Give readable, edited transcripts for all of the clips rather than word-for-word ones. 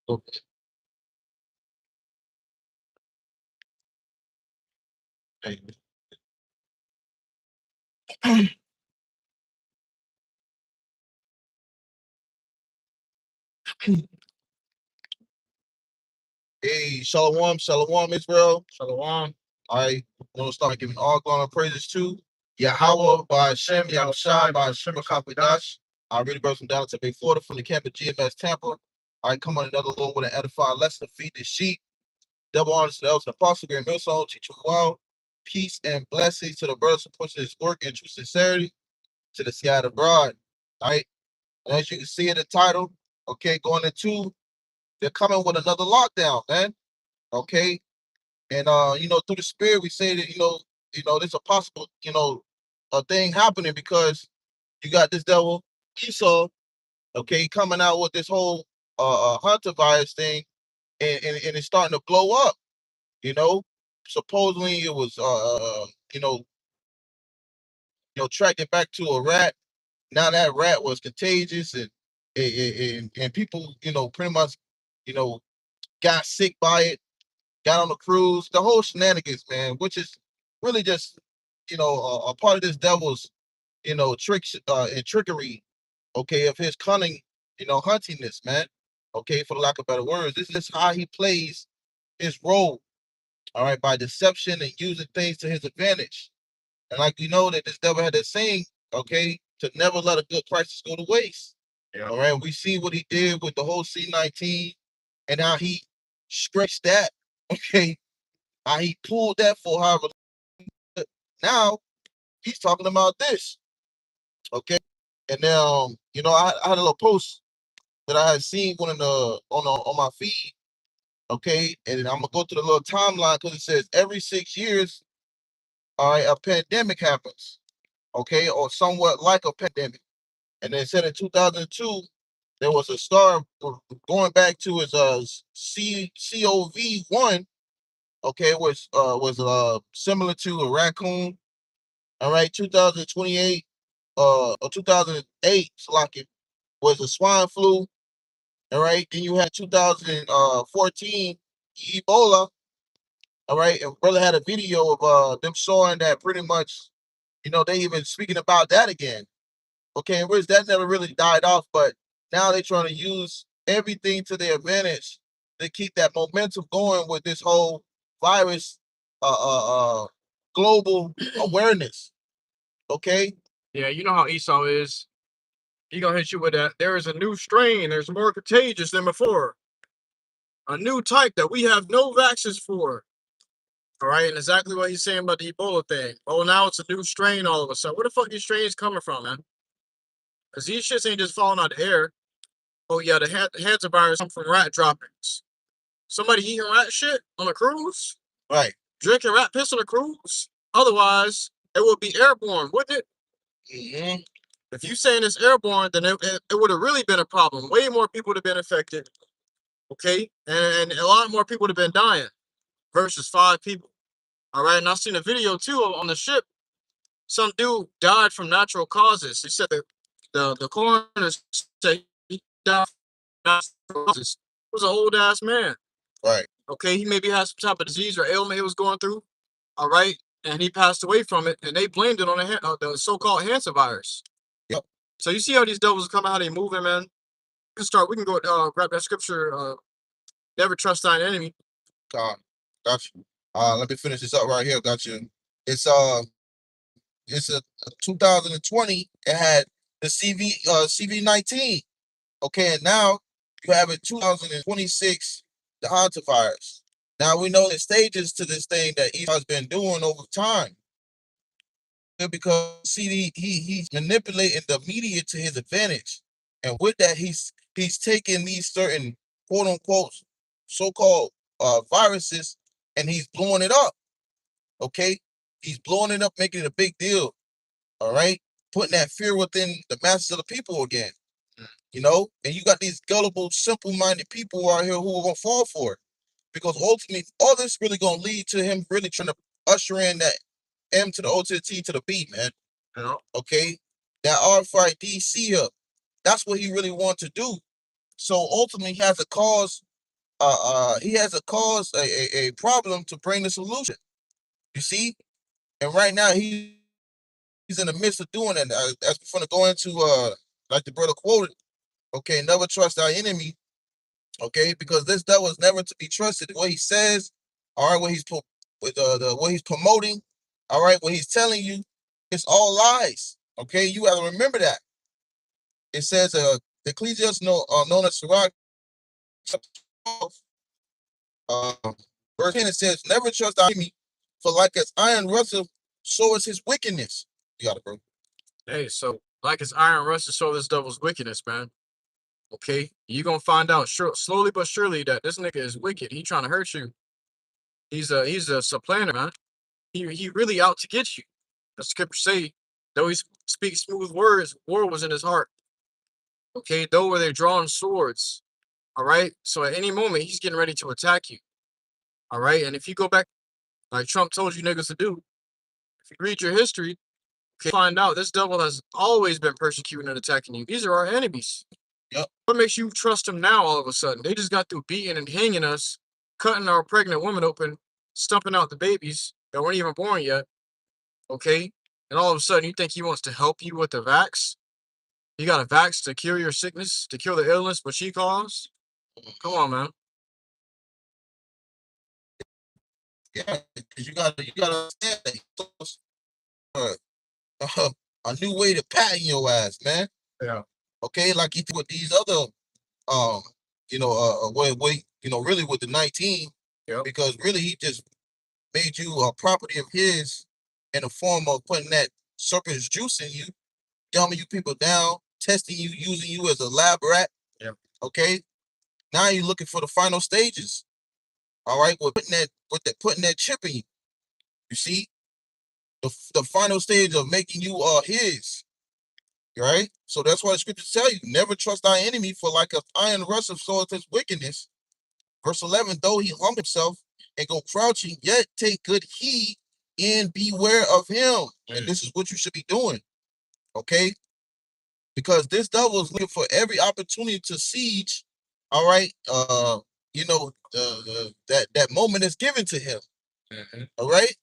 Okay. Hey, Shalom, Shalom, Israel. Shalom. I want to start giving all glory and praises to Yahawah, BAHASHAM, Yahawashi, BAHASHAM, Kapadash. I really brought from down to Bay Florida from the camp of GMS Tampa. I come on another Lord with an edifying lesson to feed the sheep. Double honors to the elders and apostles, great millstone, teach you well. Peace and blessings to the brothers who push this work and true sincerity to the scattered abroad. All right. And as you can see in the title, okay, going into, they're coming with another lockdown, man. Okay. And through the spirit, we say that, there's a possible, a thing happening because you got this devil Esau, okay, coming out with this whole hunter virus thing, and it's starting to blow up. You know, supposedly it was tracked it back to a rat. Now that rat was contagious, and people, pretty much, you know, got sick by it, got on the cruise, the whole shenanigans, man, which is really just, a part of this devil's, tricks and trickery, okay, of his cunning, huntingness, man. Okay, for the lack of better words, this is how he plays his role, all right, by deception and using things to his advantage. And like we know that this devil had that saying, okay, to never let a good crisis go to waste. Yeah. All right, we see what he did with the whole C-19 and how he stretched that, okay, how he pulled that for however. Now he's talking about this, okay. And now, I had a little post that I had seen one in on my feed, okay, and I'm gonna go to the little timeline because it says every 6 years, all right, a pandemic happens, okay, or somewhat like a pandemic. And then it said in 2002 there was a star going back to his COV1, okay, which was similar to a raccoon. All right, 2028 or 2008, Slocky, was a swine flu. All right, then you had 2014 Ebola. All right, and brother had a video of them showing that pretty much, they even speaking about that again. Okay, which that never really died off, but now they're trying to use everything to their advantage to keep that momentum going with this whole virus global awareness. Okay. Yeah, you know how Esau is. He gonna hit you with that. There is a new strain. There's more contagious than before. A new type that we have no vaccines for. All right, and exactly what he's saying about the Ebola thing. Oh, now it's a new strain all of a sudden. Where the fuck these strains coming from, man? Because these shits ain't just falling out the air. Oh yeah, the hantavirus come from rat droppings. Somebody eating rat shit on a cruise? Right. Drinking rat piss on a cruise? Otherwise, it would be airborne, wouldn't it? Mm-hmm. If you saying it's airborne, then it would have really been a problem. Way more people would have been affected. Okay? And a lot more people would have been dying versus 5 people. All right. And I've seen a video too on the ship. Some dude died from natural causes. He said the coroner said he died from natural causes. He was an old ass man. Right. Okay. He maybe had some type of disease or ailment he was going through. All right. And he passed away from it. And they blamed it on the so-called hantavirus. Yep. So you see how these devils come out, how they moving, man. We can go grab that scripture, never trust thine enemy. God, got you. Let me finish this up right here. Got you. It's a 2020. It had the CV19. Okay, and now you have it 2026, the hantavirus. Now we know the stages to this thing that Esau's been doing over time. Because he's manipulating the media to his advantage, and with that he's taking these certain quote unquote so-called viruses and he's blowing it up. Okay, he's blowing it up, making it a big deal. All right, putting that fear within the masses of the people again. And you got these gullible, simple-minded people out here who are gonna fall for it, because ultimately all this really gonna lead to him really trying to usher in that M to the O to the T to the B, man. Yeah. Okay, that RFID C up. That's what he really wants to do. So ultimately, he has a cause he has a cause, a problem to bring the solution. You see, and right now he's in the midst of doing it. As we're gonna go into like the brother quoted, okay, never trust our enemy, okay, because this devil is never to be trusted. What he says, all right, what he's with what he's promoting, all right, what he's telling you, it's all lies. Okay, you got to remember that. It says, Ecclesiastes, known as Sirach, uh, verse 10, it says, never trust our enemy, for like as iron rusteth, so is his wickedness. You got it, bro. Hey, so like it's iron rusted, so this devil's wickedness, man. Okay, you gonna find out slowly but surely that this nigga is wicked. He trying to hurt you. He's a supplanter, man. He really out to get you. The scriptures say, though he speaks smooth words, war was in his heart. Okay, though were they drawing swords. All right, so at any moment he's getting ready to attack you. All right, and if you go back, like Trump told you niggas to do, if you read your history, you find out this devil has always been persecuting and attacking you. These are our enemies. Yep. What makes you trust them now all of a sudden? They just got through beating and hanging us, cutting our pregnant women open, stumping out the babies that weren't even born yet. Okay? And all of a sudden you think he wants to help you with the vax? You got a vax to cure your sickness, to cure the illness what she caused? Come on, man. Yeah, because you gotta understand that a new way to patent your ass, man. Yeah. Okay, like he did with these other really with the 19, Yep. because really he just made you a property of his in the form of putting that serpent's juice in you, dumbing you people down, testing you, using you as a lab rat. Yep. Okay, now you're looking for the final stages. All right, with putting that chip in you. You see, the final stage of making you his. Right? So that's why the scriptures tell you, never trust thy enemy, for like an iron rusteth, so is his wickedness. Verse 11, though he humble himself and go crouching, yet take good heed and beware of him. And this is what you should be doing. Okay? Because this devil is looking for every opportunity to siege. All right. That moment is given to him. All right.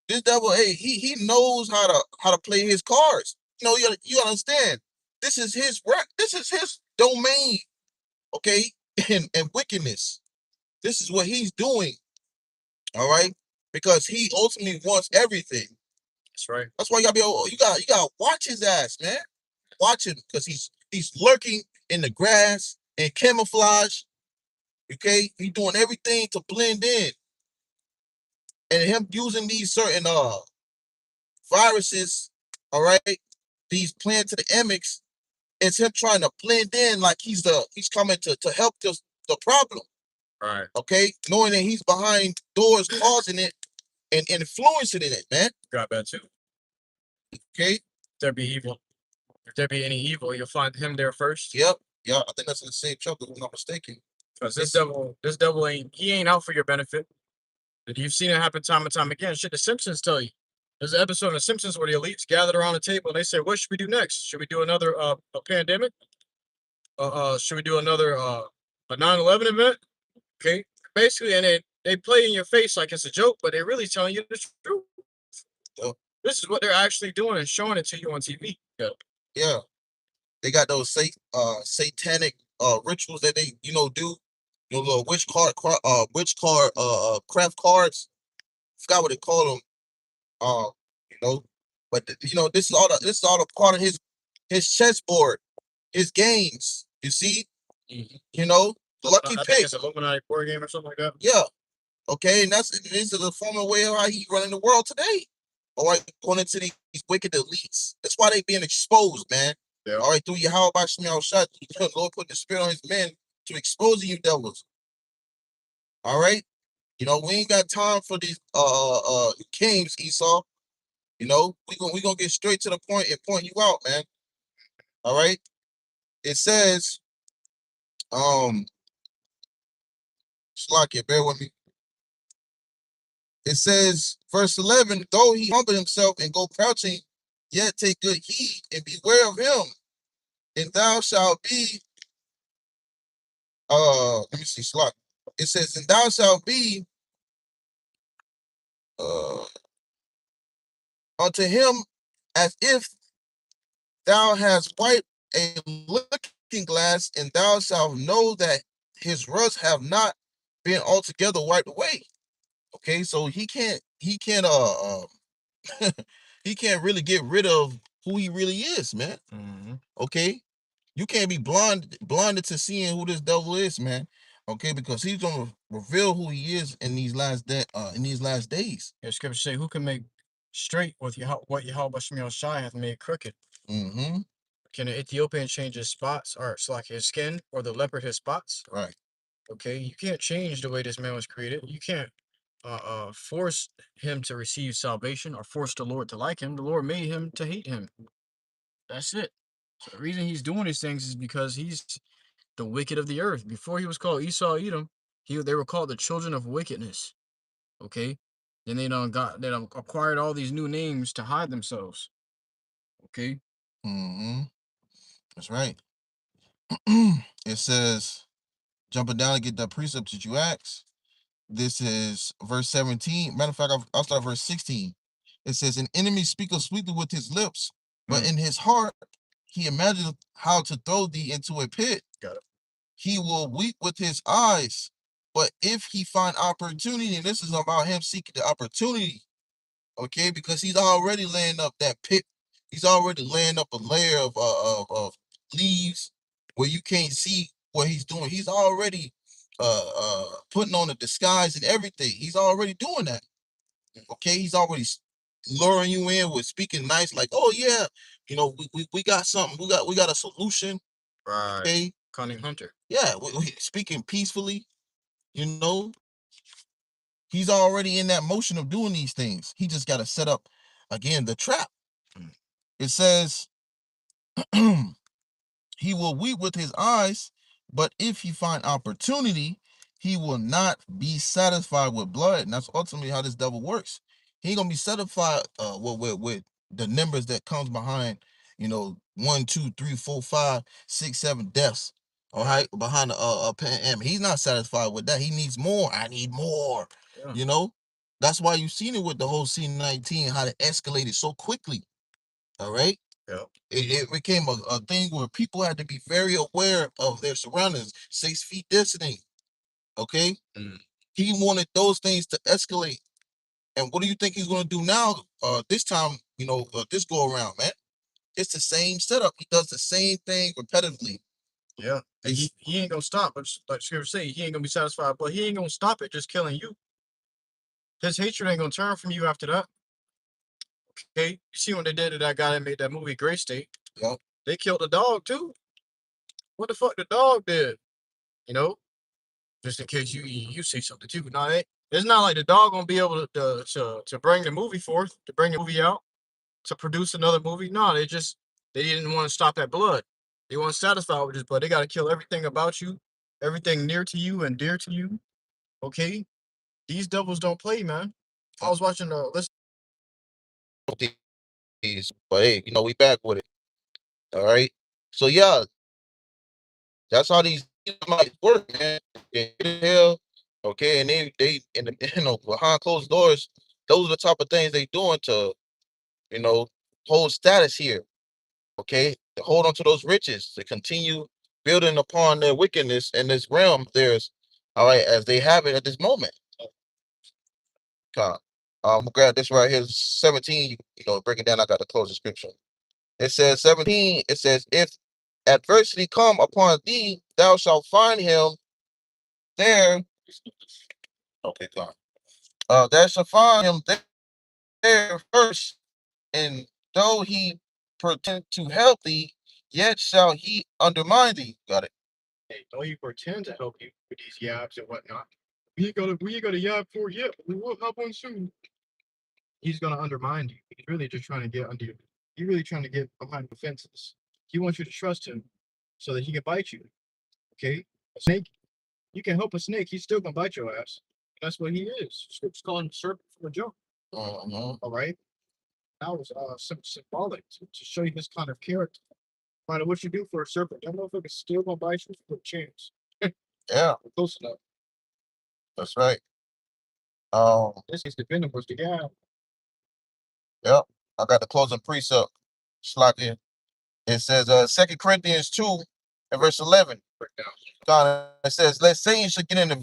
This devil, hey, he knows how to play his cards. You understand. This is his work. This is his domain. Okay, and wickedness. This is what he's doing. All right, because he ultimately wants everything. That's right. That's why you gotta watch his ass, man. Watch him, because he's lurking in the grass and camouflage. Okay, he's doing everything to blend in, and him using these certain viruses. All right, these plantidemics. It's him trying to blend in like he's coming to help the problem. Right. Okay, knowing that he's behind doors causing it and influencing it, man. Got that too. Okay. If there be evil. If there be any evil, you'll find him there first. Yep. Yeah, I think that's in the same chapter, if I'm not mistaken. Because this devil ain't out for your benefit. And you've seen it happen time and time again. Shit, the Simpsons tell you. There's an episode of The Simpsons where the elites gathered around the table and they say, what should we do next? Should we do another a pandemic? Should we do another a 9/11 event? Okay. Basically, and they play in your face like it's a joke, but they're really telling you the truth. So this is what they're actually doing and showing it to you on TV. Yeah. Yeah. They got those satanic rituals that they do. Little craft cards. Forgot what they call them. But this is all a part of his chessboard, his games. You see, lucky I think pick. it's an Illuminati board game or something like that. Yeah. Okay, and this is the former way of how he's running the world today. All right, going into these wicked elites. That's why they being exposed, man. Yeah. All right, through YAHAWASHI, Lord putting the spirit on his men to expose you devils. All right, we ain't got time for these games, Esau. We gonna get straight to the point and point you out, man. All right. It says, Slakia, bear with me. It says, verse 11, though he humble himself and go crouching, yet take good heed and beware of him, and thou shalt be let me see, slot. It says, and thou shalt be uh unto him as if thou hast wiped a looking glass, and thou shalt know that his rust have not been altogether wiped away. Okay, so he can't really get rid of who he really is, man. Okay, you can't be blinded to seeing who this devil is, man. Okay, because he's gonna reveal who he is in these last days. Yeah, scripture say, who can make straight with what YAHAWASHI hath made crooked? Mm-hmm. Can an Ethiopian change his spots, or it's like his skin, or the leopard his spots? Right. Okay, you can't change the way this man was created. You can't force him to receive salvation or force the Lord to like him. The Lord made him to hate him. That's it. So the reason he's doing these things is because he's the wicked of the earth. Before he was called Esau Edom, they were called the children of wickedness. Okay, then they acquired all these new names to hide themselves. Okay. Mm-hmm. That's right. It says, jumping down to get the precept that you asked. This is verse 17. Matter of fact, I'll start verse 16. It says, an enemy speaketh sweetly with his lips, but in his heart he imagineth how to throw thee into a pit. Got it. He will weep with his eyes, but if he find opportunity, and this is about him seeking the opportunity, okay, because he's already laying up that pit. He's already laying up a layer of leaves where you can't see what he's doing. He's already putting on a disguise and everything. He's already doing that. Okay, he's already luring you in with speaking nice, like, oh yeah, we got something, we got a solution. Right. Okay, Cunning hunter. yeah, we speaking peacefully. You know, he's already in that motion of doing these things. He just got to set up again the trap. It says, he will weep with his eyes, but if he find opportunity, he will not be satisfied with blood. And that's ultimately how this devil works. He ain't gonna be satisfied with the numbers that comes behind, 1, 2, 3, 4, 5, 6, 7 deaths. All right, behind a Pan. He's not satisfied with that. He needs more. I need more. Yeah. That's why you've seen it with the whole C-19, how it escalated so quickly. All right. Yeah. It became a thing where people had to be very aware of their surroundings, 6 feet distancing. Okay. He wanted those things to escalate. And what do you think he's going to do now? This time, this go around, man. It's the same setup. He does the same thing repetitively. Yeah. And he ain't gonna stop. But like Scripture say, he ain't gonna be satisfied. But he ain't gonna stop it just killing you. His hatred ain't gonna turn from you after that. Okay. You see what they did to that guy that made that movie Gray State? Yep. They killed the dog too. What the fuck the dog did? Just in case you say something too. No, it's not like the dog gonna be able to bring the movie forth, to bring the movie out, to produce another movie. No, they didn't want to stop that blood. They want to satisfy with this blood. They got to kill everything about you, everything near to you and dear to you. Okay, these devils don't play, man. I was watching listen. But hey, we back with it. All right. So yeah, that's how these might work, man. Hell, okay, and they in the behind closed doors, those are the type of things they doing to hold status here. Okay, to hold on to those riches, to continue building upon their wickedness in this realm of theirs. All right, as they have it at this moment. Okay. I'm gonna grab this right here, 17. Break it down. I got to close the scripture. It says 17. It says, if adversity come upon thee, thou shalt find him there. Okay, God. Thou shalt find him there first, and though he pretend to help thee, yet shall he undermine thee. Got it. Hey, though he pretend to help you with these yabs and whatnot, we ain't got a yab for yet. We will have one soon. He's gonna undermine you. He's really just trying to get under you. He's really trying to get behind the fences. He wants you to trust him so that he can bite you. Okay? A snake, you can help a snake, he's still gonna bite your ass. That's what he is. Scriptures call him serpent from a jump. All right. That was symbolic to show you his kind of character. No matter what you do for a serpent, that motherfucker's still gonna bite you for a chance. Yeah, that's right. This is the venomous to have. Yep. I got the closing precept. Slot in. It says 2 Corinthians 2 and verse 11. God, it says, let Satan should get in the